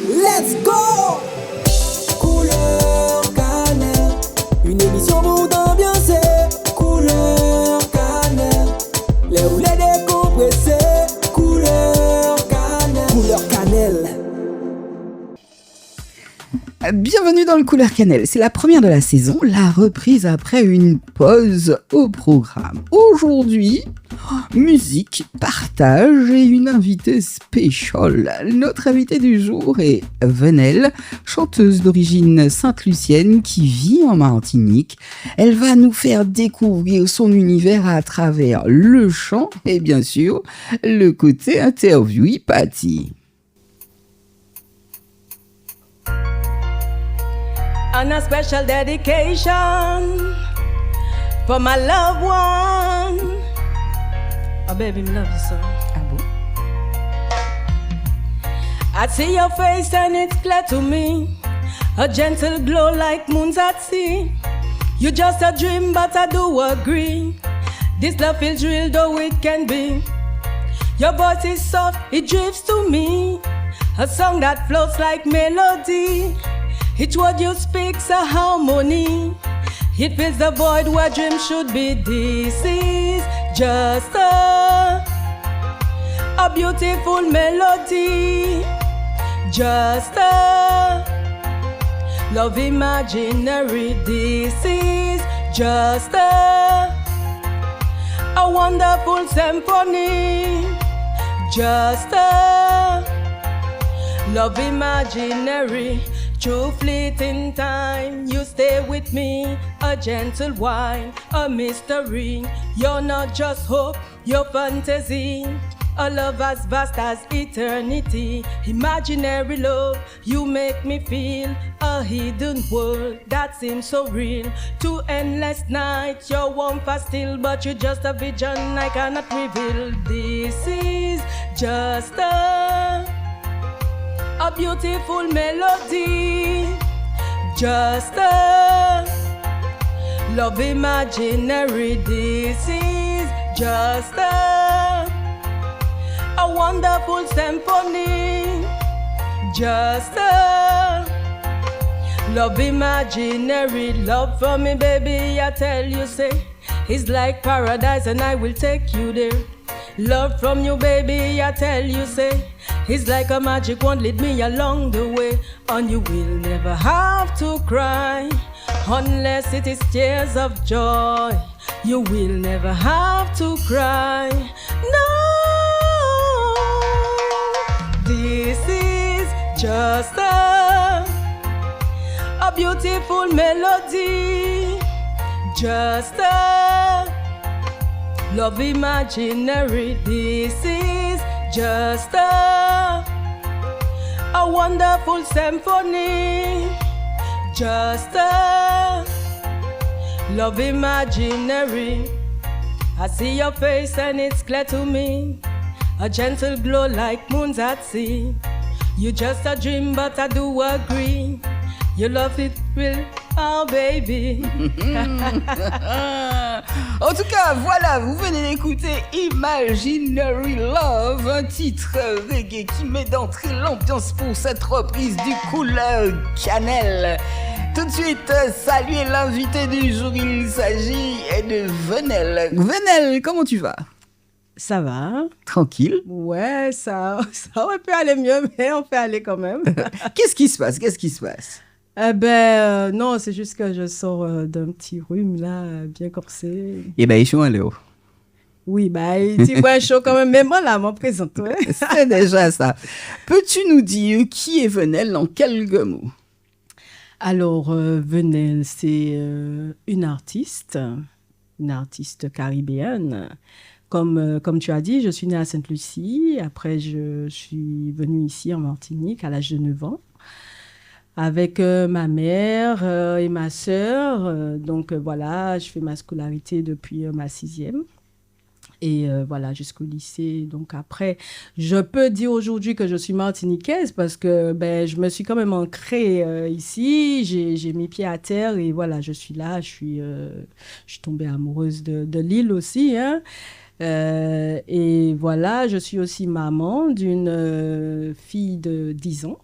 Let's go! Couleur cannelle, une émission pour t'ambiancer. Couleur cannelle, les roulets décompressés. Couleur cannelle, couleur cannelle. Bienvenue dans le Couleur Cannelle, c'est la première de la saison, la reprise après une pause au programme. Aujourd'hui, musique, partage et une invitée spéciale. Notre invitée du jour est Venelle, chanteuse d'origine sainte-lucienne qui vit en Martinique. Elle va nous faire découvrir son univers à travers le chant et bien sûr le côté interview Patty. On a special dedication for my loved one. Oh baby, me love you so. Ah bon? I see your face and it's clear to me. A gentle glow like moons at sea. You just a dream, but I do agree. This love feels real, though it can be. Your voice is soft, it drifts to me. A song that floats like melody. Each word you speak's a harmony. It fills the void where dreams should be. This is just a beautiful melody. Just a love imaginary. This is just a wonderful symphony. Just a love imaginary. Through fleeting time, you stay with me. A gentle wine, a mystery. You're not just hope, you're fantasy. A love as vast as eternity. Imaginary love, you make me feel a hidden world that seems so real. Two endless nights, your warmth are still, but you're just a vision I cannot reveal. This is just a beautiful melody, just a love imaginary. This is just a wonderful symphony, just a love imaginary. Love for me, baby, I tell you, say, it's like paradise and I will take you there. Love from you, baby, I tell you, say, it's like a magic wand, lead me along the way. And you will never have to cry, unless it is tears of joy. You will never have to cry, no. This is just a beautiful melody, just a love imaginary. This is just a wonderful symphony, just a love imaginary. I see your face and it's clear to me. A gentle glow like moons at sea. You just a dream, but I do agree. You love it real, oh baby. En tout cas, voilà, vous venez d'écouter Imaginary Love, un titre reggae qui met d'entrée l'ambiance pour cette reprise du Couleur Cannelle. Tout de suite, saluez l'invité du jour, il s'agit de Venelle. Venelle, comment tu vas? Ça va? Tranquille? Ouais, ça aurait pu aller mieux, mais on fait aller quand même. Qu'est-ce qui se passe? Non, c'est juste que je sors d'un petit rhume, là, bien corsé. Eh ben, ils sont allés. Oui, tu vois chaud quand même, mais moi, là, m'en présente, ouais. C'est déjà ça. Peux-tu nous dire qui est Venelle en quelques mots? Alors, Venelle, c'est une artiste caribéenne. Comme tu as dit, je suis née à Sainte-Lucie. Après, je suis venue ici en Martinique à l'âge de 9 ans. Avec ma mère et ma sœur. Donc voilà, je fais ma scolarité depuis ma 6e. Et voilà, jusqu'au lycée. Donc après, je peux dire aujourd'hui que je suis martiniquaise parce que je me suis quand même ancrée ici. J'ai mis pied à terre et voilà, je suis là. Je suis tombée amoureuse de l'île aussi. Hein. Et voilà, je suis aussi maman d'une fille de 10 ans.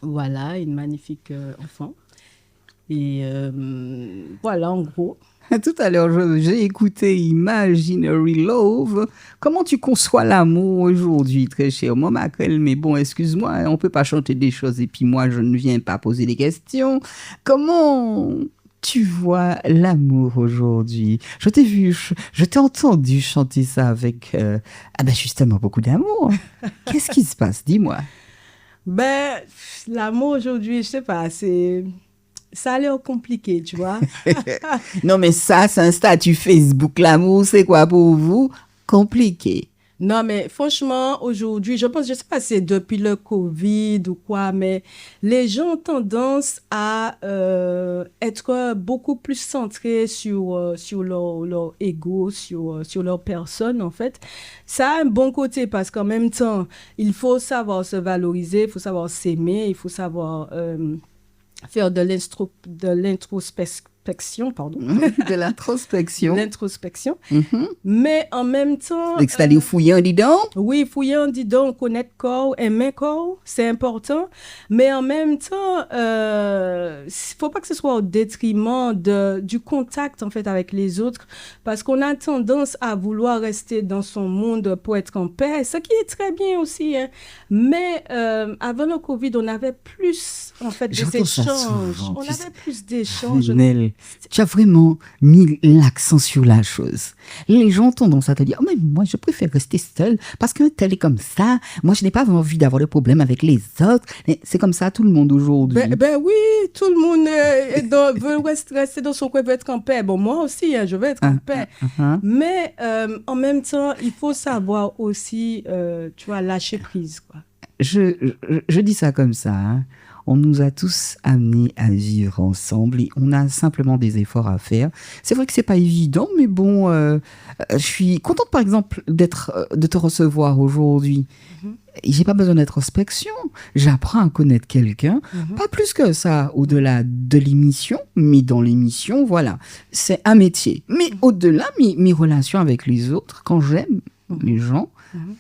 Voilà, une magnifique enfant. Et voilà, en gros. Tout à l'heure, j'ai écouté Imaginary Love. Comment tu conçois l'amour aujourd'hui, très cher moi, Macrel? Mais bon, excuse-moi, on peut pas chanter des choses et puis moi, je ne viens pas poser des questions. Comment tu vois l'amour aujourd'hui? Je t'ai vu, je t'ai entendu chanter ça avec, justement, beaucoup d'amour. Qu'est-ce qui se passe? Dis-moi. Ben, l'amour aujourd'hui, je sais pas, ça a l'air compliqué, tu vois. Non, mais ça, c'est un statut Facebook. L'amour, c'est quoi pour vous? Compliqué. Non, mais franchement, aujourd'hui, je sais pas si c'est depuis le Covid ou quoi, mais les gens ont tendance à être beaucoup plus centrés sur leur ego, sur leur personne, en fait. Ça a un bon côté parce qu'en même temps, il faut savoir se valoriser, il faut savoir s'aimer, il faut savoir faire de l'introspection, pardon. De l'introspection. L'introspection. Mhm. Mais en même temps... Donc, c'est-à-dire fouillant, dis donc. Oui, fouillant, dis donc, connaître corps, aimer corps, c'est important. Mais en même temps, faut pas que ce soit au détriment du contact, en fait, avec les autres. Parce qu'on a tendance à vouloir rester dans son monde pour être en paix, ce qui est très bien aussi. Hein. Mais avant le Covid, on avait plus, en fait, d'échanges. On avait plus d'échanges. Nel, tu as vraiment mis l'accent sur la chose. Les gens ont tendance à te dire, oh, mais moi, je préfère rester seule parce qu'un tel est comme ça. Moi, je n'ai pas envie d'avoir de problème avec les autres. Mais c'est comme ça tout le monde aujourd'hui. Ben oui, tout le monde veut rester dans son coin, veut être en paix. Bon, moi aussi, hein, je veux être en paix. Mais en même temps, il faut savoir aussi, tu vois, lâcher prise, quoi. Je dis ça comme ça, hein. On nous a tous amenés à vivre ensemble et on a simplement des efforts à faire. C'est vrai que c'est pas évident, mais bon, je suis contente par exemple de te recevoir aujourd'hui. J'ai pas besoin d'introspection. J'apprends à connaître quelqu'un, pas plus que ça, au-delà de l'émission, mais dans l'émission, voilà, c'est un métier. Mais au-delà, mes relations avec les autres, quand j'aime les gens,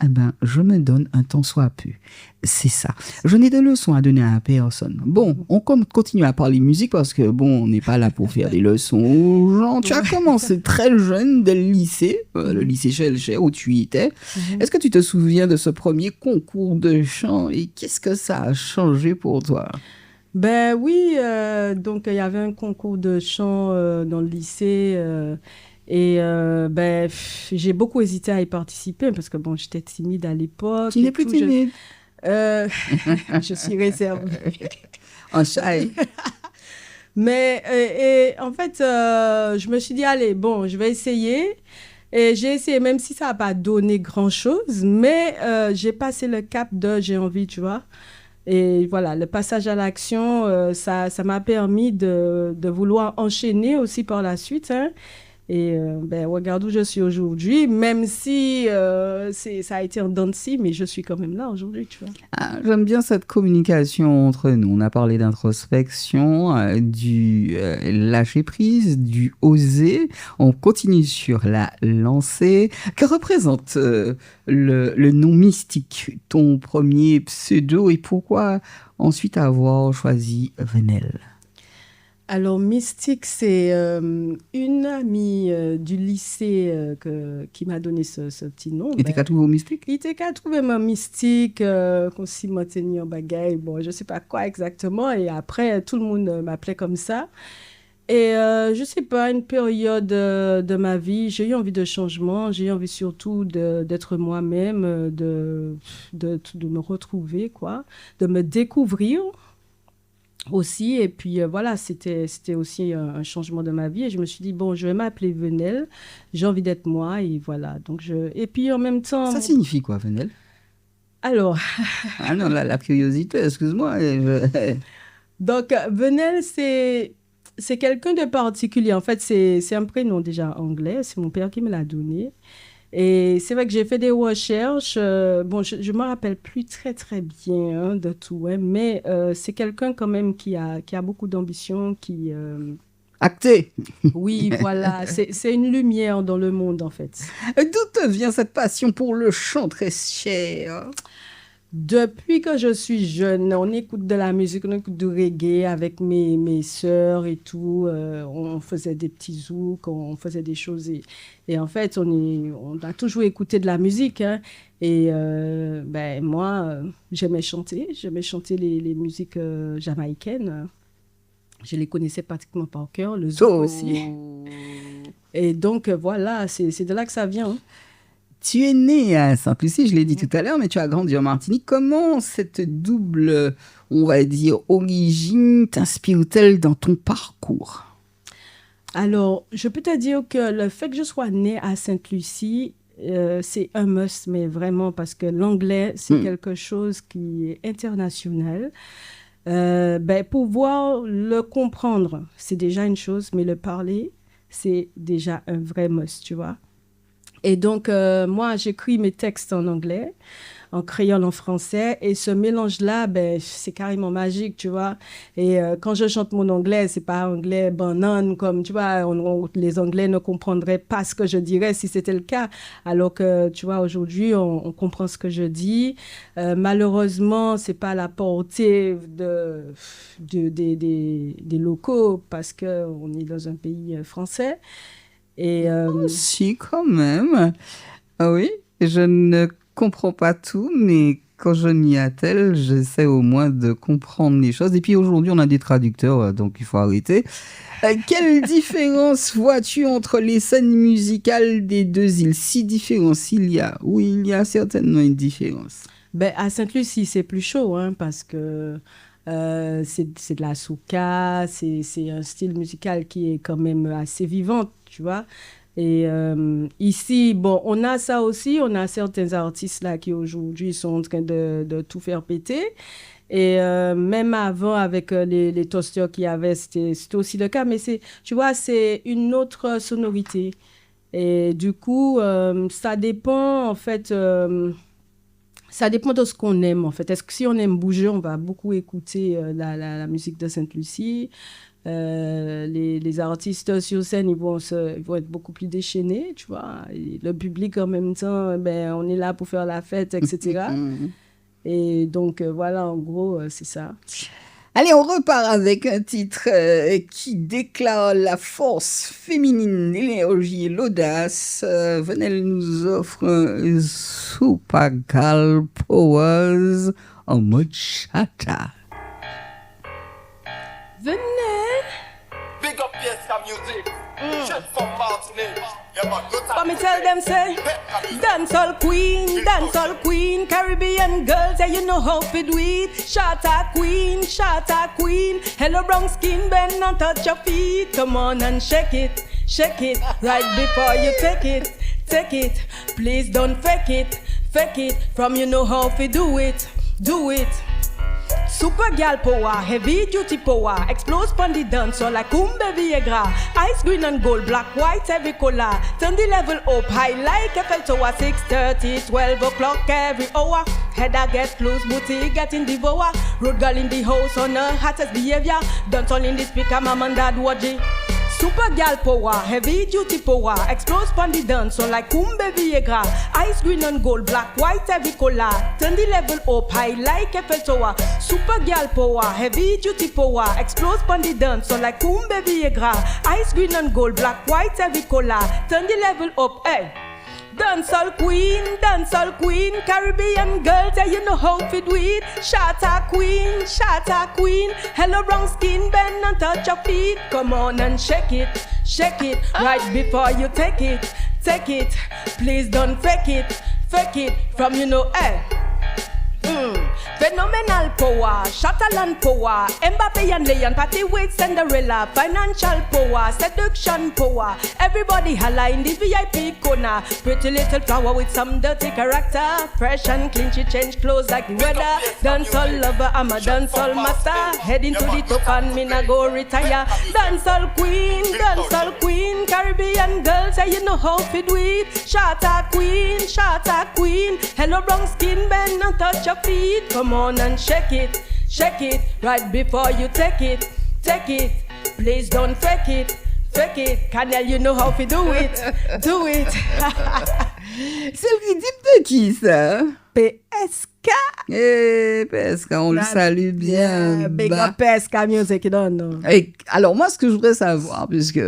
eh ben, je me donne un temps soit peu. C'est ça. Je n'ai de leçons à donner à personne. Bon, on continue à parler musique parce que, bon, on n'est pas là pour faire des leçons aux gens. Tu as commencé très jeune, dès le lycée Schellcher où tu étais. Est-ce que tu te souviens de ce premier concours de chant et qu'est-ce que ça a changé pour toi? Ben oui, donc il y avait un concours de chant dans le lycée et j'ai beaucoup hésité à y participer parce que bon, j'étais timide à l'époque. Tu n'es plus timide? Je suis réservée. En shy. Mais et en fait, je me suis dit, allez, bon, je vais essayer. Et j'ai essayé, même si ça n'a pas donné grand-chose, mais j'ai passé le cap de j'ai envie, tu vois. Et voilà, le passage à l'action, ça m'a permis de vouloir enchaîner aussi par la suite. Hein. Et regarde où je suis aujourd'hui, même si ça a été en dents de scie, mais je suis quand même là aujourd'hui, tu vois. Ah, j'aime bien cette communication entre nous. On a parlé d'introspection, du lâcher prise, du oser. On continue sur la lancée. Que représente le nom Mystique, ton premier pseudo, et pourquoi ensuite avoir choisi Venel? Alors, Mystique, c'est une amie du lycée qui m'a donné ce petit nom. Il était qu'à trouver au Mystique? Il était qu'à trouver ma Mystique, qu'on s'y maintenait en bagaille, bon, je ne sais pas quoi exactement. Et après, tout le monde m'appelait comme ça. Et je ne sais pas, une période de ma vie, j'ai eu envie de changement. J'ai eu envie surtout d'être moi-même, de me retrouver, quoi, de me découvrir aussi. Et puis voilà, c'était aussi un changement de ma vie et je me suis dit bon, je vais m'appeler Venel, j'ai envie d'être moi et voilà. Donc et puis en même temps, ça signifie quoi, Venel? Alors ah non, la curiosité, excuse-moi. Donc Venel, c'est quelqu'un de particulier. En fait, c'est un prénom déjà anglais, c'est mon père qui me l'a donné. Et c'est vrai que j'ai fait des recherches. Bon, je ne me rappelle plus très, très bien de tout, hein, mais c'est quelqu'un quand même qui a beaucoup d'ambition, qui Acté. Oui, voilà, c'est une lumière dans le monde, en fait. D'où te vient cette passion pour le chant très cher? Depuis que je suis jeune, on écoute de la musique, on écoute du reggae avec mes sœurs et tout. On faisait des petits zouks, on faisait des choses. Et en fait, on a toujours écouté de la musique. Hein. Et moi, j'aimais chanter les musiques jamaïcaines. Je les connaissais pratiquement par cœur, le zouk aussi. Et donc, voilà, c'est de là que ça vient. Hein. Tu es né à Sainte-Lucie, je l'ai dit tout à l'heure, mais tu as grandi en Martinique. Comment cette double, on va dire, origine t'inspire-t-elle dans ton parcours? Alors, je peux te dire que le fait que je sois née à Sainte-Lucie, c'est un must, mais vraiment, parce que l'anglais, c'est quelque chose qui est international. Pouvoir le comprendre, c'est déjà une chose, mais le parler, c'est déjà un vrai must, tu vois. Et donc, moi, j'écris mes textes en anglais, en créole, en français. Et ce mélange-là, c'est carrément magique, tu vois. Et quand je chante mon anglais, c'est pas anglais banane, comme, tu vois, les Anglais ne comprendraient pas ce que je dirais si c'était le cas. Alors que, tu vois, aujourd'hui, on comprend ce que je dis. Malheureusement, c'est pas à la portée des locaux parce qu'on est dans un pays français. Et Si, quand même. Ah oui, je ne comprends pas tout, mais quand je m'y attelle, j'essaie au moins de comprendre les choses. Et puis aujourd'hui, on a des traducteurs, donc il faut arrêter. Quelle différence vois-tu entre les scènes musicales des deux îles? Si différence il y a? Oui, il y a certainement une différence. À Sainte-Lucie, c'est plus chaud, hein, parce que c'est de la soca, c'est un style musical qui est quand même assez vivant, tu vois. Et ici, bon, on a ça aussi, on a certains artistes là qui aujourd'hui sont en train de tout faire péter. Et même avant, avec les toasters qu'il y avait, c'était aussi le cas. Mais tu vois, c'est une autre sonorité. Et du coup, ça dépend, en fait... ça dépend de ce qu'on aime, en fait. Est-ce que si on aime bouger, on va beaucoup écouter la musique de Sainte-Lucie. Les artistes sur scène, ils vont être beaucoup plus déchaînés, tu vois. Et le public, en même temps, on est là pour faire la fête, etc. Et donc, voilà, en gros, c'est ça. Allez, on repart avec un titre qui déclare la force féminine, l'énergie et l'audace. Venelle nous offre un Super Girl Powers en mode chata. Venelle. Big up Fiesta Music. Shit from Martinique. But me tell them say, dancehall queen, Caribbean girls, yeah, you know how to do it. Shatta queen, hello brown skin, bend and touch your feet. Come on and shake it, right before you take it. Please don't fake it, from you know how to do it. Super girl power, heavy duty power, explodes pon the dance so like Kumbe Viagra. Ice green and gold, black, white, every color. Turn the level up high like Eiffel Tower. 6:30, 12 o'clock every hour. Header get loose, booty getting devour. Road girl in the house on her hottest behavior. Dance all in the speaker, mom and dad watching. Super girl power, heavy duty power, explodes pon the dance so like Kumbe Viagra. Ice green and gold, black, white, every color. Turn the level up high like Eiffel Tower. Super girl power, heavy duty power, explodes pon the dance so like Kumbe Viagra. Ice green and gold, black, white, every color. Turn the level up, hey. Dancehall queen, Caribbean girls, yeah, you know how to do it. Shatta queen, hello brown skin, bend and touch your feet. Come on and shake it, right before you take it. Please don't fake it, from you know, eh. Phenomenal power, Shataland power, Mbappe and Leon, Patty Wade, Cinderella, financial power, seduction power. Everybody holla in the VIP corner. Pretty little flower with some dirty character. Fresh and clean, she change clothes like the weather. Dancehall lover, I'm a dancehall master. Heading to the top and me na go retire. Dancehall queen, Caribbean girls, say you know how to do it. Shatta queen, hello brown skin, bend and touch your feet. Come on and shake it, right before you take it. Please don't fake it. Fake it. Canel, you know how to do it. Do it. C'est le rythme de qui, ça? PSK. PSK, on le salue bien. Big bas. up PSK Music, you don't know. Et alors, moi, ce que je voudrais savoir, puisque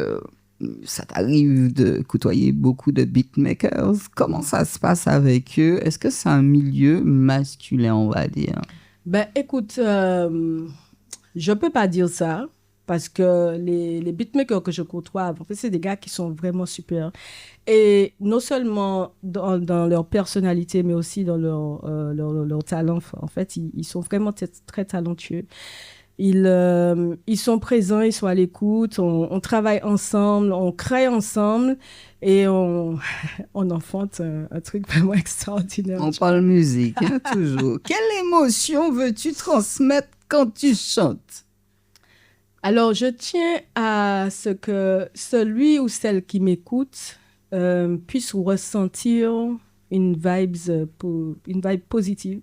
ça t'arrive de côtoyer beaucoup de beatmakers, comment ça se passe avec eux? Est-ce que c'est un milieu masculin, on va dire? Ben, écoute, je peux pas dire ça parce que les beatmakers que je côtoie, en fait, c'est des gars qui sont vraiment super. Et non seulement dans leur personnalité, mais aussi dans leur talent. En fait, ils sont vraiment très talentueux. Ils sont présents, ils sont à l'écoute, on travaille ensemble, on crée ensemble et on enfante un truc vraiment extraordinaire. On parle musique, hein, toujours. Quelle émotion veux-tu transmettre quand tu chantes? Alors, je tiens à ce que celui ou celle qui m'écoute puisse ressentir une vibe positive.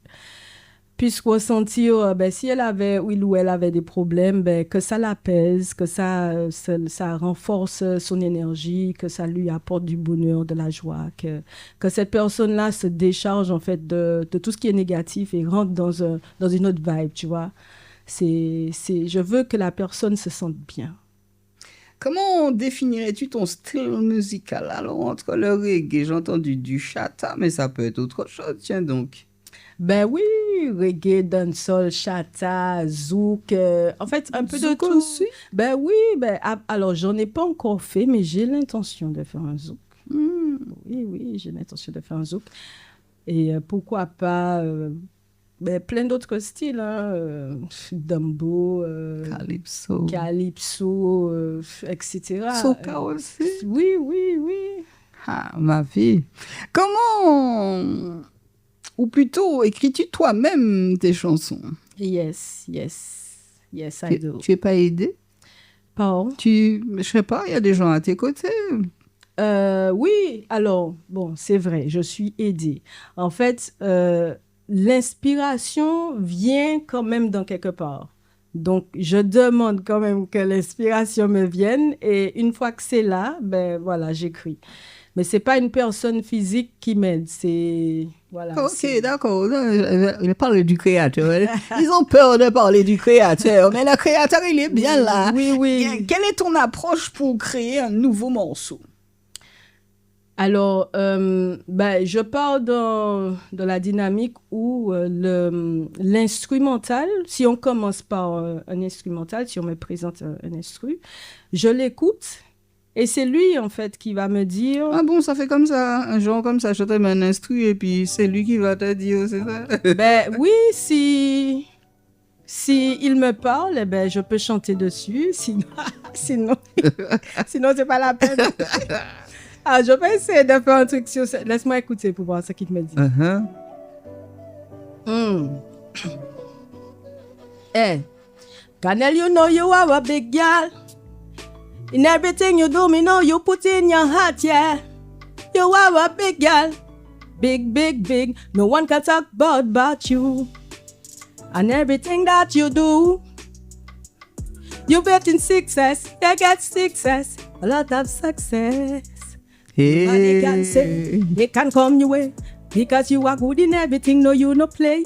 Puisse ressentir, si elle avait, oui ou elle avait des problèmes, que ça l'apaise, que ça renforce son énergie, que ça lui apporte du bonheur, de la joie, que cette personne-là se décharge en fait de tout ce qui est négatif et rentre dans une autre vibe, tu vois. Je veux que la personne se sente bien. Comment définirais-tu ton style musical? Alors, entre le reggae, j'ai entendu du chata, mais ça peut être autre chose, tiens donc. Ben oui, reggae, dancehall, chata, zouk, en fait un peu de Zouk tout. aussi? Ben oui, alors j'en ai pas encore fait, mais j'ai l'intention de faire un zouk. Oui, j'ai l'intention de faire un zouk. Et pourquoi pas plein d'autres styles, hein, Dumbo, Calypso, etc. Soca aussi? Oui. Ah, ma fille. Comment, ou plutôt, écris-tu toi-même tes chansons? Yes, I do. Tu es pas aidé? Pardon? Je sais pas, il y a des gens à tes côtés. Oui, alors, bon, c'est vrai, je suis aidée. En fait, l'inspiration vient quand même dans quelque part. Donc, je demande quand même que l'inspiration me vienne et une fois que c'est là, voilà, j'écris. Mais c'est pas une personne physique qui m'aide, c'est... Voilà, Ok, d'accord. Il parle du créateur. Ils ont peur de parler du créateur, mais le créateur, il est bien là. Oui. Quelle est ton approche pour créer un nouveau morceau? Alors, je pars dans la dynamique où l'instrumental, si on commence par un instrumental, si on me présente un instru, je l'écoute et c'est lui, en fait, qui va me dire... Ah bon, ça fait comme ça, un genre comme ça, je te mets un instru et puis c'est lui qui va te dire, c'est ça? Oui, si il me parle, je peux chanter dessus, sinon c'est pas la peine. Ah, je vais essayer de faire un truc sur ça. Laisse-moi écouter pour voir ce qu'il me dit. Hey, Canel, you know you are a big girl. In everything you do, me know you put in your heart, yeah. You are a big girl. Big. No one can talk about you. And everything that you do, you get in success. You get success. A lot of success. Nobody can say they can come your way because you are good in everything. No, you no play.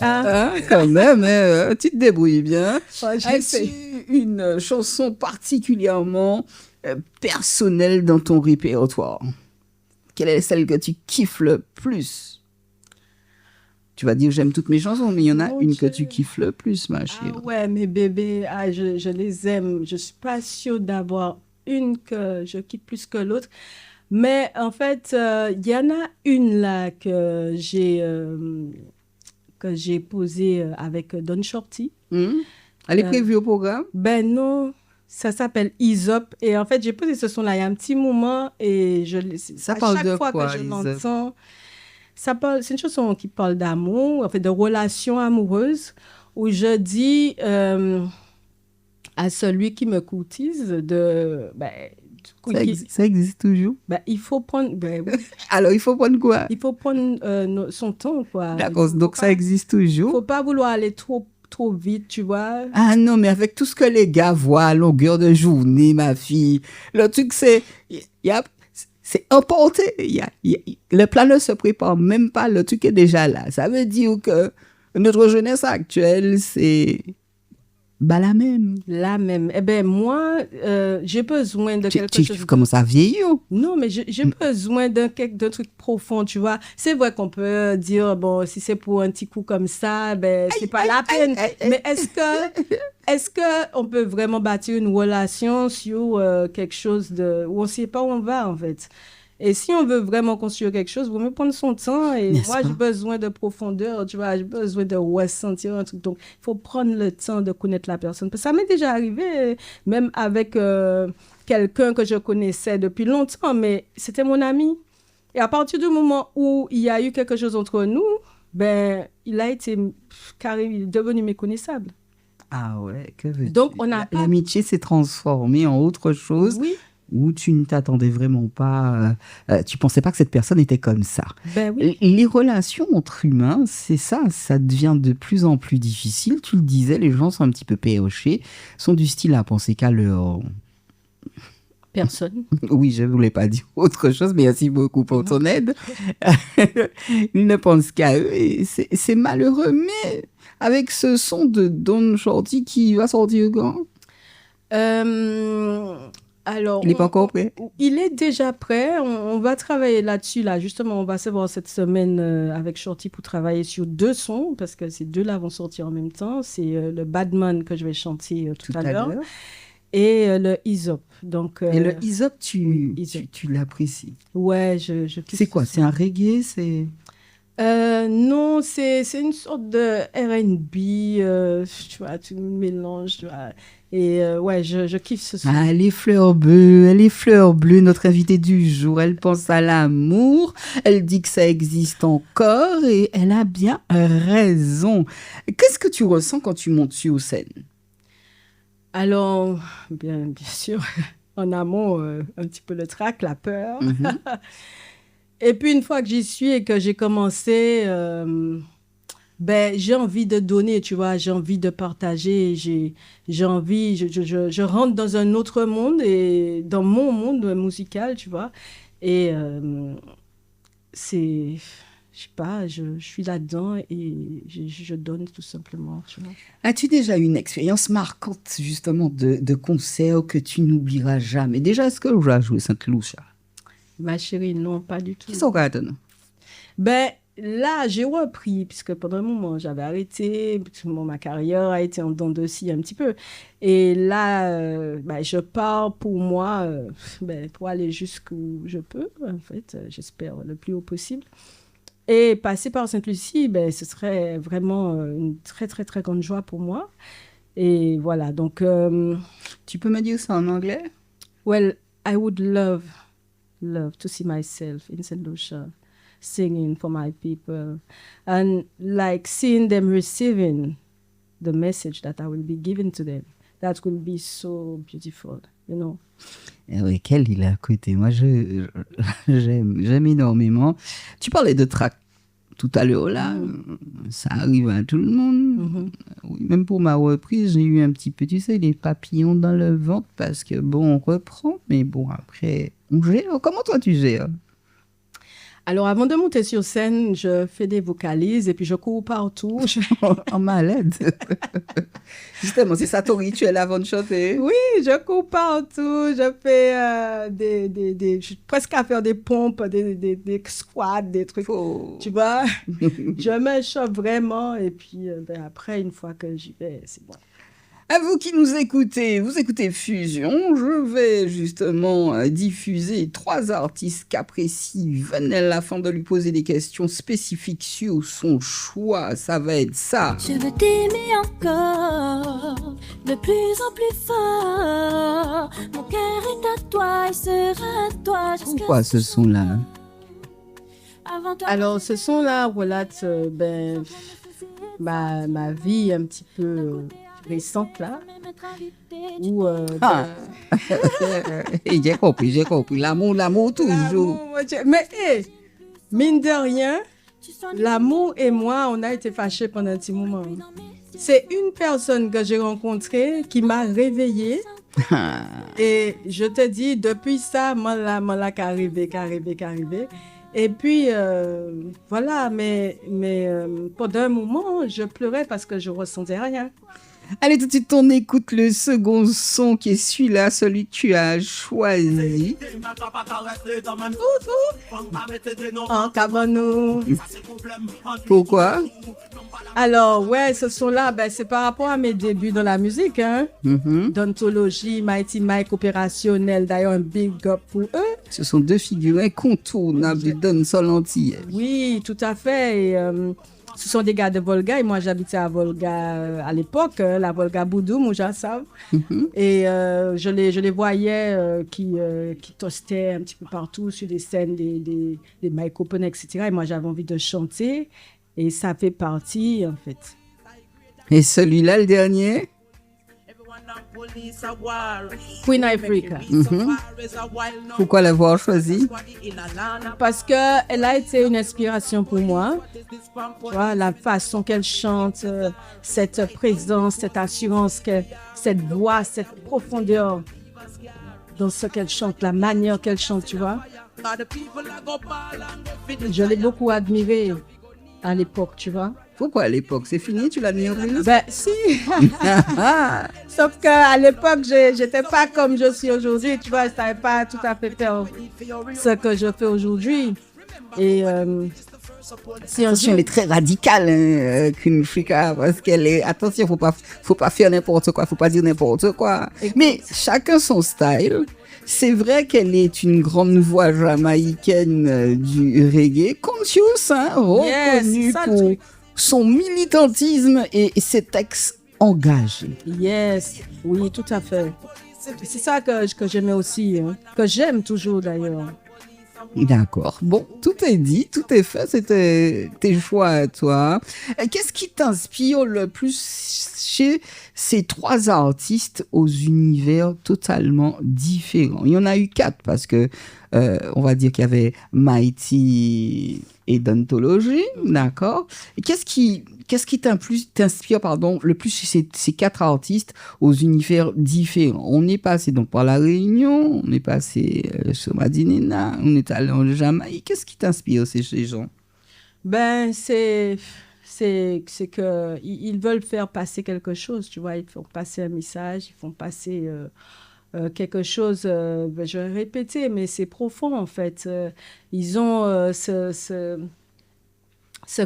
Quand même, tu te débrouilles bien. Ouais, As-tu une chanson particulièrement personnelle dans ton répertoire? Quelle est celle que tu kiffes le plus? Tu vas dire j'aime toutes mes chansons, mais il y en a une que tu kiffes le plus, ma chérie. Ah ouais, mes bébés, je les aime. Je suis pas sûre d'avoir une que je kiffe plus que l'autre. Mais en fait, il y en a une là que j'ai posée avec Don Shorty. Elle est prévue au programme? Ben non, ça s'appelle Aesop. Et en fait, j'ai posé ce son-là il y a un petit moment et ça parle de quoi, chaque fois que je l'entends, c'est une chanson qui parle d'amour, en fait de relations amoureuses, où je dis à celui qui me courtise ça existe toujours? Il faut prendre... Alors, il faut prendre quoi? Il faut prendre son temps, quoi. D'accord, donc ça existe toujours? Il ne faut pas vouloir aller trop trop vite, tu vois. Ah non, mais avec tout ce que les gars voient à longueur de journée, ma fille, le truc, c'est emporté. Le plan ne se prépare même pas, le truc est déjà là. Ça veut dire que notre jeunesse actuelle, c'est la même. La même. Eh ben moi, j'ai besoin de quelque chose. Tu commences à vieillir. Non, mais j'ai besoin d'un truc profond, tu vois. C'est vrai qu'on peut dire, bon, si c'est pour un petit coup comme ça, ben, c'est pas la peine. Mais est-ce que on peut vraiment bâtir une relation sur quelque chose où on sait pas où on va, en fait? Et si on veut vraiment construire quelque chose, il vaut mieux prendre son temps. Et N'est-ce moi, pas? j'ai besoin de profondeur, tu vois. J'ai besoin de ressentir un truc. Donc, il faut prendre le temps de connaître la personne. Parce que ça m'est déjà arrivé, même avec quelqu'un que je connaissais depuis longtemps, mais c'était mon ami. Et à partir du moment où il y a eu quelque chose entre nous, ben, il a été il est devenu méconnaissable. Ah ouais, que veux-tu? Donc, on n'a pas... L'amitié s'est transformée en autre chose. Oui. Où tu ne t'attendais vraiment pas, tu pensais pas que cette personne était comme ça. Ben oui. Les relations entre humains, c'est ça, ça devient de plus en plus difficile. Tu le disais, les gens sont un petit peu péochés, sont du style à penser qu'à leur... Personne. Oui, je voulais pas dire autre chose, mais merci beaucoup pour ton aide. Ils ne pensent qu'à eux et c'est malheureux, mais avec ce son de Don Shorty qui va sortir quand? Alors, Il n'est pas encore prêt? Il est déjà prêt. On va travailler là-dessus. Là. Justement, on va se voir cette semaine avec Shorty pour travailler sur 2 sons, parce que ces 2-là vont sortir en même temps. C'est le Badman que je vais chanter tout à l'heure et le Aesop. Donc, et le Aesop, oui, tu l'apprécies? Ouais, je kiffe. C'est quoi? C'est un reggae? C'est... Non, c'est une sorte de R&B, tu vois, tu mélanges, tu vois. Et ouais, je kiffe ce son. Ah, les fleurs bleues, notre invitée du jour, elle pense à l'amour, elle dit que ça existe encore et elle a bien raison. Qu'est-ce que tu ressens quand tu montes sur scène? Alors, bien sûr, en amont, un petit peu le trac, la peur. Mm-hmm. Et puis, une fois que j'y suis et que j'ai commencé, ben, j'ai envie de donner, tu vois, j'ai envie de partager, j'ai envie, je rentre dans un autre monde, et dans mon monde musical, tu vois. Et c'est, je sais pas, je suis là-dedans et je donne tout simplement, tu vois. As-tu déjà eu une expérience marquante, justement, de concert que tu n'oublieras jamais? Déjà, est-ce que tu as joué Sainte-Lucia? Ma chérie, non, pas du tout. Qui sont gardés? Ben, là, j'ai repris, puisque pendant un moment, j'avais arrêté. Ma carrière a été en dents de scie un petit peu. Et là, ben, je pars pour moi, ben, pour aller jusqu'où je peux, en fait. J'espère le plus haut possible. Et passer par Sainte-Lucie, ben, ce serait vraiment une très, très, très grande joie pour moi. Et voilà, donc... tu peux me dire ça en anglais? Well, I would love to see myself in St. Lucia singing for my people and like seeing them receiving the message that I will be giving to them. That will be so beautiful, you know. Oui, quel il est à côté. Moi, j'aime énormément. Tu parlais de track tout à l'heure, là. Ça arrive à tout le monde. Oui, même pour ma reprise, j'ai eu un petit peu, tu sais, les papillons dans le ventre parce que, bon, on reprend, mais bon, après, on gère. Comment toi, tu gères? Alors, avant de monter sur scène, je fais des vocalises et puis je cours partout. En malade. Justement, c'est ça ton rituel avant de chanter? Oui, je cours partout. Je fais je suis presque à faire des pompes, des squats, des trucs. Tu vois, je m'échauffe vraiment. Et puis, ben, après, une fois que j'y vais, c'est bon. À vous qui nous écoutez, vous écoutez Fusion, je vais justement diffuser 3 artistes qu'apprécie Venel afin de lui poser des questions spécifiques sur son choix. Ça va être ça. Je veux t'aimer encore, de plus en plus fort. Mon cœur est à toi, il sera à toi. Pourquoi ce son-là? Alors, ce son-là relate ben, ma vie un petit peu... récente là où j'ai compris l'amour toujours. Mais mine de rien, l'amour et moi, on a été fâchés pendant un petit moment. C'est une personne que j'ai rencontrée qui m'a réveillée. Et je te dis, depuis ça, moi là, qu'arrivé. Et puis, voilà, mais pendant un moment, je pleurais parce que je ressentais rien. Allez, tout de suite, on écoute le second son qui est celui-là, celui que tu as choisi. En Cabanou. Pourquoi? Alors, ouais, ce son-là, c'est par rapport à mes débuts dans la musique, hein. D'Anthologie, Mighty Mike, Opérationnel, d'ailleurs, un big up pour eux. Ce sont deux figures incontournables du dancehall antillais. Oui, tout à fait. Et, ce sont des gars de Volga et moi j'habitais à Volga à l'époque, la Volga Boudou, Moujassab. Et je les voyais qui toastaient un petit peu partout sur des scènes, des mic open, etc. Et moi j'avais envie de chanter et ça fait partie en fait. Et celui-là, le dernier? Queen Africa. Pourquoi l'avoir choisi? Parce qu'elle a été une inspiration pour moi. Tu vois, la façon qu'elle chante, cette présence, cette assurance, cette voix, cette profondeur dans ce qu'elle chante, la manière qu'elle chante, tu vois. Je l'ai beaucoup admirée à l'époque, tu vois. Pourquoi à l'époque? C'est fini, tu l'admires plus? Si. Sauf qu'à l'époque, j'étais pas comme je suis aujourd'hui, tu vois, je savais pas tout à fait faire ce que je fais aujourd'hui. Et attention, elle est très radicale, Queen Africa, parce qu'elle est, attention, faut pas faire n'importe quoi, faut pas dire n'importe quoi. Mais chacun son style. C'est vrai qu'elle est une grande voix jamaïcaine du reggae, conscious, hein, reconnue pour son militantisme et ses textes engagés. Yes, oui, tout à fait. C'est ça que j'aimais aussi, hein, que j'aime toujours d'ailleurs. D'accord. Bon, tout est dit, tout est fait, c'était tes choix à toi. Qu'est-ce qui t'inspire le plus chez ces trois artistes aux univers totalement différents? Il y en a eu 4 parce que on va dire qu'il y avait Mighty et d'Anthologie, d'accord. Et qu'est-ce qui t'inspire le plus chez ces 4 artistes aux univers différents? On est passé donc par La Réunion, on est passé sur Madinina, on est allé en Jamaïque. Qu'est-ce qui t'inspire ces gens? C'est que ils veulent faire passer quelque chose, tu vois, ils font passer un message, ils font passer quelque chose, je vais répéter, mais c'est profond en fait. Ils ont ce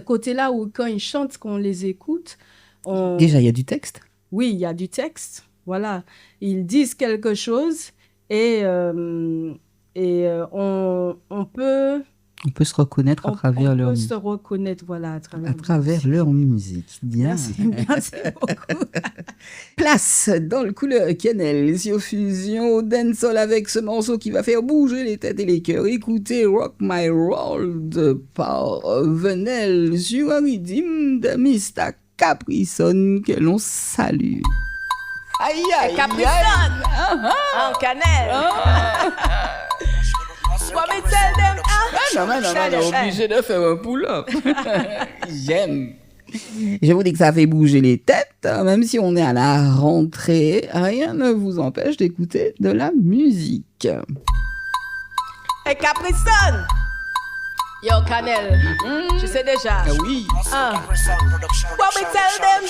côté-là où quand ils chantent, qu'on les écoute. Déjà, il y a du texte? Oui, il y a du texte, voilà. Ils disent quelque chose et on peut... On peut se reconnaître à travers leur musique. On peut se reconnaître, voilà, à travers leur musique. Bien. Merci beaucoup. Place dans le couleur cannelle sur Fusion Dancehall avec ce morceau qui va faire bouger les têtes et les cœurs. Écoutez Rock My World par Venel sur un rythme de Mr. Caprison que l'on salue. Aïe, aïe, Caprison en cannelle. Non, obligé de faire un pull-up. J'aime. Je vous dis que ça fait bouger les têtes, même si on est à la rentrée, rien ne vous empêche d'écouter de la musique. Hey Caprison, yo Canel, tu sais déjà. Oui. What we tell them,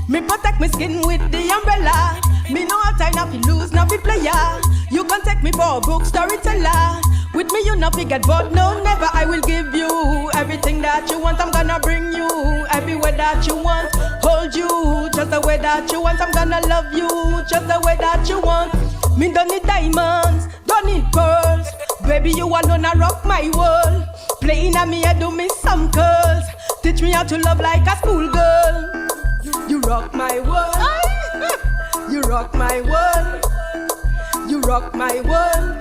me protect my skin with the umbrella. Me no have time not to lose, not to player. You can take me for a book storyteller. With me you not forget, but no, never. I will give you everything that you want. I'm gonna bring you everywhere that you want. Hold you just the way that you want. I'm gonna love you just the way that you want. Me don't need diamonds, don't need pearls. Baby, you alone I rock my world. Playing at me, I do me some curls. Teach me how to love like a schoolgirl. You rock my world. You rock my world. You rock my world.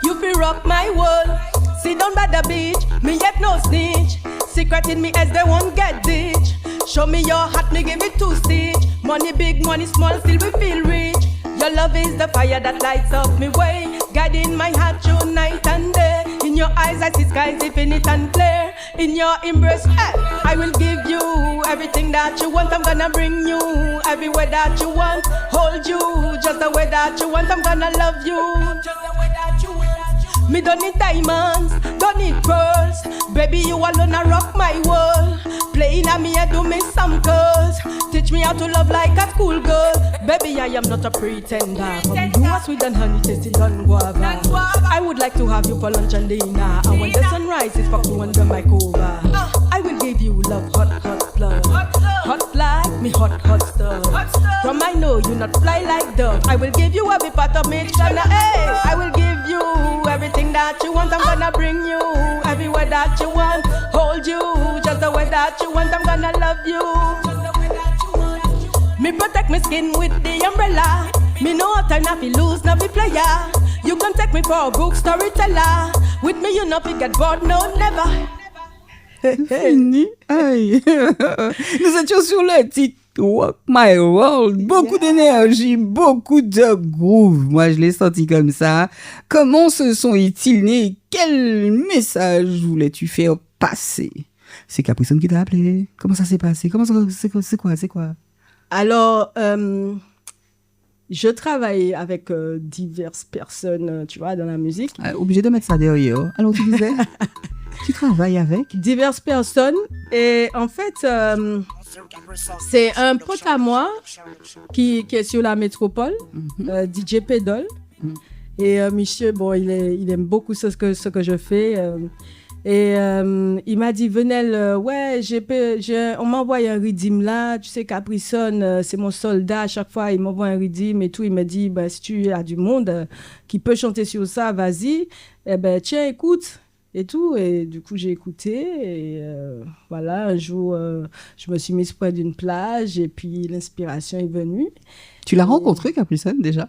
You feel rock my world. Sit down by the beach, me yet no snitch. Secret in me as they won't get ditch. Show me your heart, me give it 2 stitch. Money big, money small, still we feel rich. Your love is the fire that lights up me way. Guiding my heart through night and day. In your eyes I see skies infinite and clear. In your embrace, I will give you everything that you want. I'm gonna bring you everywhere that you want. Hold you just the way that you want. I'm gonna love you just the way that you want. Me don't need diamonds, don't need pearls. Baby, you alone I rock my world. Playing at me, I do me some curls. Teach me how to love like a school girl. Baby, I am not a pretender. Come do a sweet and honey tasted on guava. I would like to have you for lunch and dinner. And when the sun rises, fuck you under my cover. I will give you love, hot, hot blood. Hot like me, hot, hot stuff. From I know you not fly like dove. I will give you every part of me, China. Hey, I will give you everything that you want. I'm gonna bring you everywhere that you want. Hold you just the way that you want. I'm gonna love you just the way that you want. Me protect my skin with the umbrella. Me know how time not be lose, not be player. You can take me for a book storyteller. With me you not be get bored, no never. Fini. Aïe. Nous étions sur le titre Walk My World. Beaucoup d'énergie, beaucoup de groove. Moi, je l'ai senti comme ça. Comment ce son est-il né? Quel message voulais-tu faire passer? C'est Capricone qui t'a appelé? Comment ça s'est passé? C'est quoi? Alors, je travaille avec diverses personnes, tu vois, dans la musique. Obligé de mettre ça derrière. Alors, tu disais? Tu travailles avec? Diverses personnes. Et en fait, c'est un pote à moi qui est sur la métropole, DJ Pedal. Et monsieur, bon, il aime beaucoup ce que je fais. Et il m'a dit, Venelle, ouais, on m'envoie un rythme là, tu sais, Capricone, c'est mon soldat, à chaque fois, il m'envoie un rythme et tout. Il me dit, bah, si tu as du monde qui peut chanter sur ça, vas-y. Eh ben, tiens, écoute. Et tout, et du coup j'ai écouté, et voilà, un jour je me suis mise près d'une plage, et puis l'inspiration est venue. Tu l'as rencontré, Capricone, déjà?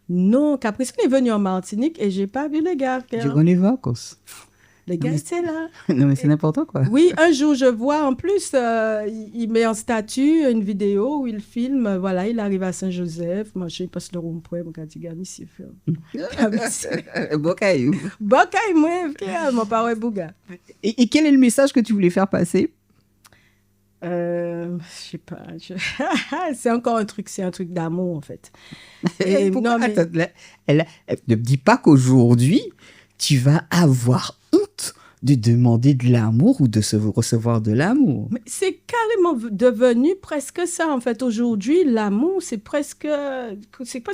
Non, Capricone est venu en Martinique, et j'ai pas vu les gars. Je connais vacances. Les gars, c'est là. Non, mais c'est n'importe quoi. Oui, un jour, je vois, en plus, il met en statut une vidéo où il filme, voilà, il arrive à Saint-Joseph, moi, je passe le rond-point, mon gars, ici, Bocaïou. Bocaïou, moi, mon père Bouga. Et quel est le message que tu voulais faire passer? Je sais pas. C'est encore un truc d'amour, en fait. Et non, mais... Attends, elle ne me dis pas qu'aujourd'hui, tu vas avoir honte de demander de l'amour ou de recevoir de l'amour. Mais c'est carrément devenu presque ça, en fait. Aujourd'hui, l'amour, c'est presque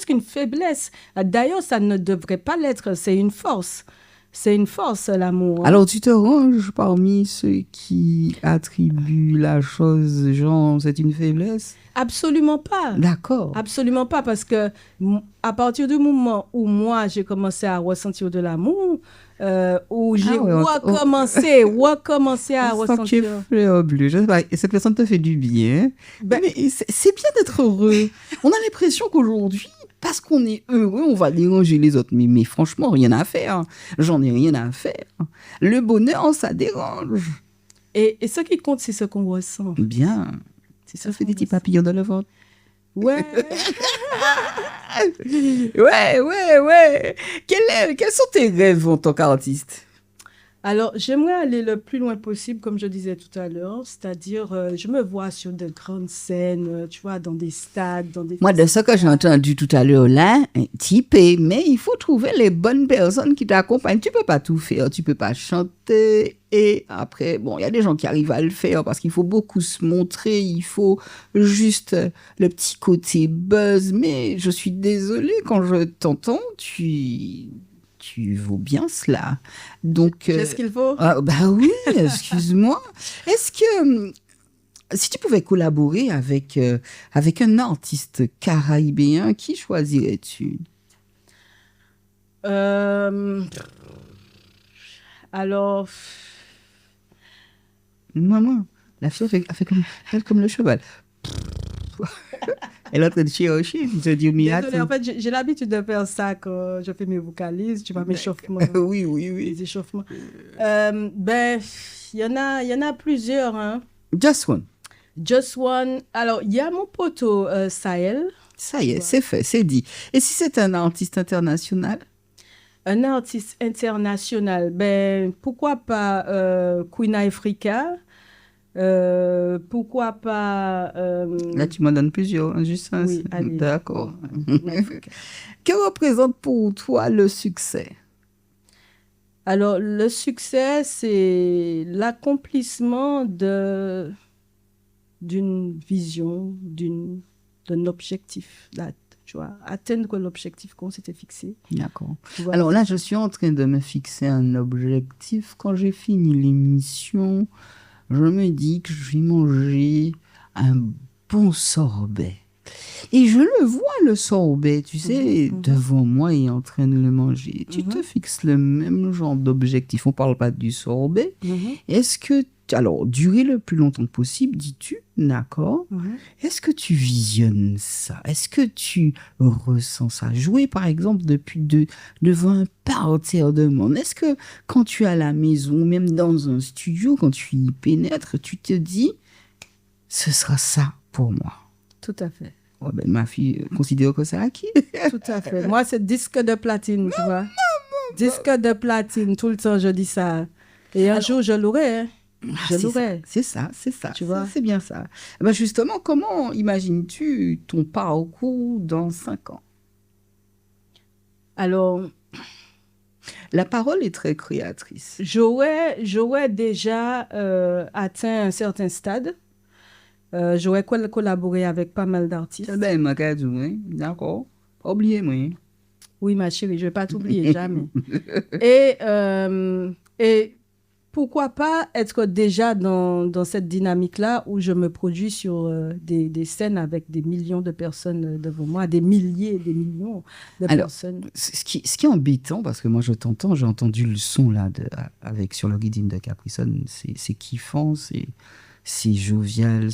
une faiblesse. D'ailleurs, ça ne devrait pas l'être. C'est une force. C'est une force, l'amour. Alors, tu te ranges parmi ceux qui attribuent la chose, genre, c'est une faiblesse? Absolument pas. D'accord. Absolument pas, parce que à partir du moment où moi, j'ai commencé à ressentir de l'amour, où j'ai recommencé à ressentir... Fleur bleue. Je sais pas, cette personne te fait du bien. Mais c'est bien d'être heureux. On a l'impression qu'aujourd'hui, parce qu'on est heureux, on va déranger les autres. Mais franchement, rien à faire. J'en ai rien à faire. Le bonheur, ça dérange. Et ce qui compte, c'est ce qu'on ressent. Bien. Ça fait des petits papillons dans le ventre. Ouais. ouais. Quels sont tes rêves en tant qu'artiste? Alors, j'aimerais aller le plus loin possible, comme je disais tout à l'heure, c'est-à-dire, je me vois sur de grandes scènes, tu vois, dans des stades, dans des... Moi, de ce que j'ai entendu tout à l'heure là, typé, mais il faut trouver les bonnes personnes qui t'accompagnent. Tu peux pas tout faire, tu peux pas chanter. Et après, bon, il y a des gens qui arrivent à le faire parce qu'il faut beaucoup se montrer, il faut juste le petit côté buzz. Mais je suis désolée, quand je t'entends, tu vaux bien cela. Donc, qu'est-ce qu'il faut? Bah oui, excuse-moi. Est-ce que si tu pouvais collaborer avec un artiste caribéen, qui choisirais-tu? Alors, moi, la fille a fait comme le cheval. Elle est en train de chercher, je dis, désolé, en fait, j'ai l'habitude de faire ça quand je fais mes vocalises, tu vois, mes échauffements. Oui. Les échauffements. Ben, il y en a plusieurs, hein. Just one. Alors, il y a mon poteau Sahel. Ça y est, c'est fait, c'est dit. Et si c'est un artiste international? Un artiste international, ben, pourquoi pas Queen Africa? Pourquoi pas... Là, tu m'en donnes plusieurs, hein, juste un. oui, allez. D'accord. Queen Africa. Que représente pour toi le succès? Alors, le succès, c'est l'accomplissement d'une vision, d'un objectif, là, tu vois, atteindre l'objectif qu'on s'était fixé. D'accord. Tu vois. Alors là, je suis en train de me fixer un objectif. Quand j'ai fini l'émission, je me dis que je vais manger un bon sorbet. Et je le vois, le sorbet, tu sais, devant moi et en train de le manger. Tu te fixes le même genre d'objectif. On ne parle pas du sorbet. Est-ce que, alors, durer le plus longtemps possible, dis-tu, d'accord. Est-ce que tu visionnes ça? Est-ce que tu ressens ça? Jouer, par exemple, devant un parterre de monde. Est-ce que quand tu es à la maison, même dans un studio, quand tu y pénètres, tu te dis, ce sera ça pour moi? Tout à fait. Oh ben, ma fille considère que c'est acquis. Tout à fait. Moi, c'est disque de platine, tu vois. Disque de platine, tout le temps, je dis ça. Et un jour, je l'aurai. Hein. Je l'aurai. C'est ça. Tu vois. C'est bien ça. Ben justement, comment imagines-tu ton parcours dans 5 ans? Alors, la parole est très créatrice. J'aurais déjà atteint un certain stade. J'aurais collaboré avec pas mal d'artistes. Ben, ma cadou, hein? D'accord. Pas oublier, moi. Oui, ma chérie, je ne vais pas t'oublier, jamais. Et pourquoi pas être déjà dans cette dynamique-là où je me produis sur des scènes avec des millions de personnes devant moi, des milliers et des millions de personnes. Ce qui est embêtant, parce que moi je t'entends, j'ai entendu le son là sur le guiding de Caprisonne, c'est kiffant, c'est jovial,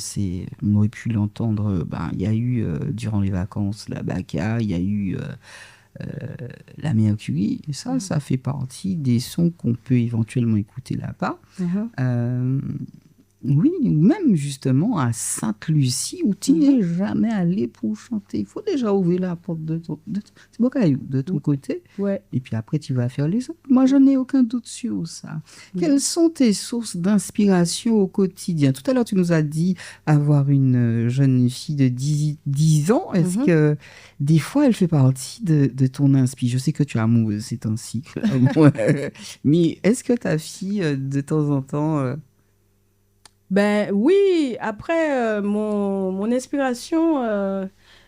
on aurait pu l'entendre, il y a eu durant les vacances la Baka, il y a eu la Mercury, et ça fait partie des sons qu'on peut éventuellement écouter là-bas. Oui, même justement à Sainte-Lucie, où tu n'es jamais allé pour chanter. Il faut déjà ouvrir la porte de ton côté. Ouais. Et puis après, tu vas faire les autres. Moi, je n'ai aucun doute sur ça. Quelles sont tes sources d'inspiration au quotidien? Tout à l'heure, tu nous as dit avoir une jeune fille de 10 ans. Est-ce que des fois, elle fait partie de ton inspi? Je sais que tu es amoureuse, c'est un cycle. Mais est-ce que ta fille, de temps en temps... Ben oui, après, mon inspiration,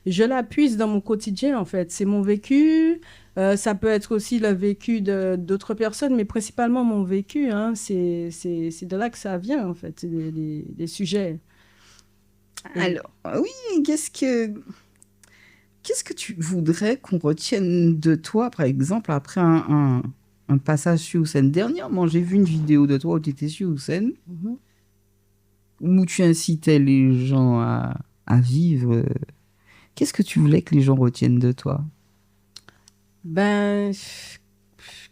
je la puise dans mon quotidien, en fait. C'est mon vécu, ça peut être aussi le vécu d'autres personnes, mais principalement mon vécu. Hein. C'est de là que ça vient, en fait, les sujets. Alors, oui, qu'est-ce que tu voudrais qu'on retienne de toi, par exemple, après un passage sur scène? Dernièrement, j'ai vu une vidéo de toi où tu étais sur scène. Où tu incitais les gens à vivre. Qu'est-ce que tu voulais que les gens retiennent de toi? Ben,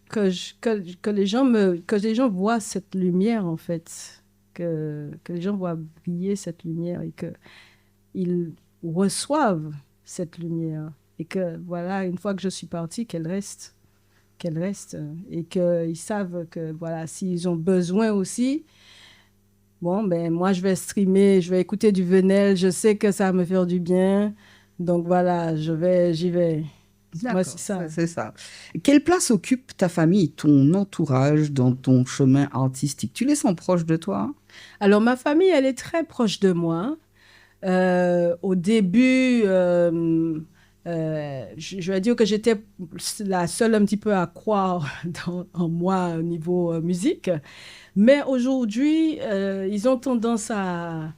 que les gens voient cette lumière, en fait. Que les gens voient briller cette lumière et qu'ils reçoivent cette lumière. Et que, voilà, une fois que je suis partie, qu'elle reste. Et qu'ils savent que, voilà, s'ils ont besoin aussi... Bon, ben, moi, je vais streamer, je vais écouter du Venel, je sais que ça va me faire du bien. Donc, voilà, j'y vais. Moi, c'est ça. C'est ça. Quelle place occupe ta famille et ton entourage dans ton chemin artistique? Tu les sens proches de toi? Alors, ma famille, elle est très proche de moi. Au début, je vais dire que j'étais la seule un petit peu à croire en moi au niveau musique. Mais aujourd'hui, ils ont tendance à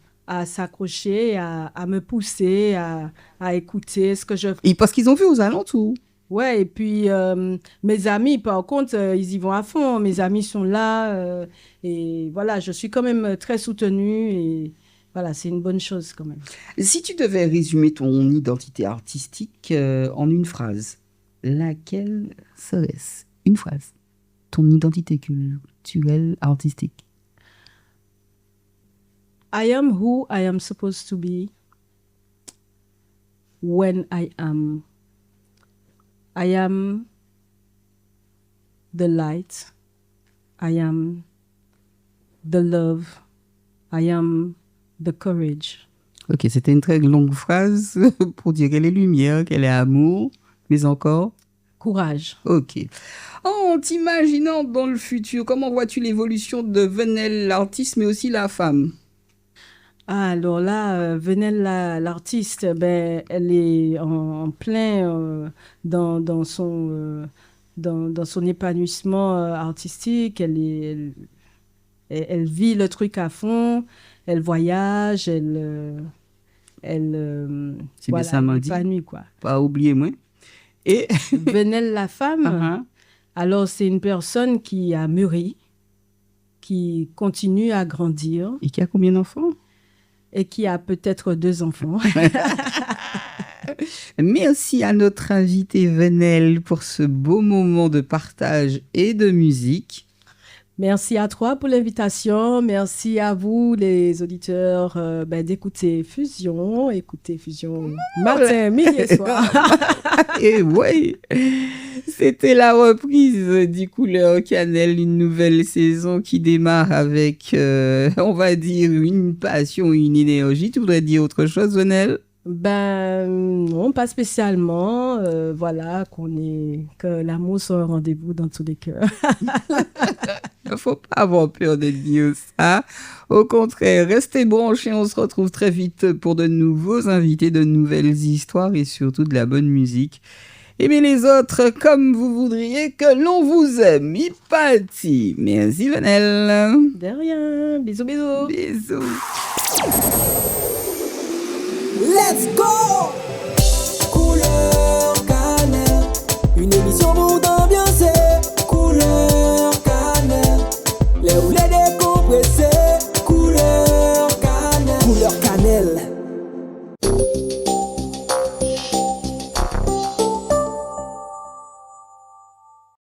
s'accrocher, à me pousser, à écouter ce que je fais. Et parce qu'ils ont vu aux alentours. Ouais, et puis mes amis, par contre, ils y vont à fond. Mes amis sont là. Et voilà, je suis quand même très soutenue. Et voilà, c'est une bonne chose quand même. Si tu devais résumer ton identité artistique en une phrase, laquelle serait-ce? Une phrase. Ton identité culturelle, artistique. I am who I am supposed to be when I am. I am the light. I am the love. I am the courage. Ok, c'était une très longue phrase pour dire qu'elle est lumière, qu'elle est amour, mais encore. Courage. Ok. En t'imaginant dans le futur, comment vois-tu l'évolution de Venelle, l'artiste, mais aussi la femme? Alors là, Venelle, l'artiste, ben, elle est en plein dans son épanouissement artistique. Elle vit le truc à fond. Elle voyage. Elle C'est bien ça, m'a dit. épanouie, quoi. Pas oublier, moi. Et Venelle, la femme, Uh-huh. alors c'est une personne qui a mûri, qui continue à grandir Et qui a combien d'enfants? et qui a peut-être 2 enfants. Merci à notre invité Venelle pour ce beau moment de partage et de musique. Merci à toi pour l'invitation. Merci à vous, les auditeurs, d'écouter Fusion. Écoutez Fusion matin, midi et soir. Et oui, c'était la reprise du Couleur Cannelle, une nouvelle saison qui démarre avec, on va dire, une passion, une énergie. Tu voudrais dire autre chose, Venelle? Non, pas spécialement. Voilà, que l'amour soit un rendez-vous dans tous les cœurs. Il ne faut pas avoir peur de dire ça. Au contraire, restez branchés. On se retrouve très vite pour de nouveaux invités, de nouvelles histoires et surtout de la bonne musique. Aimez les autres comme vous voudriez que l'on vous aime. Ipati. Merci, Venelle. De rien. Bisous, bisous. Bisous. Let's go! Couleur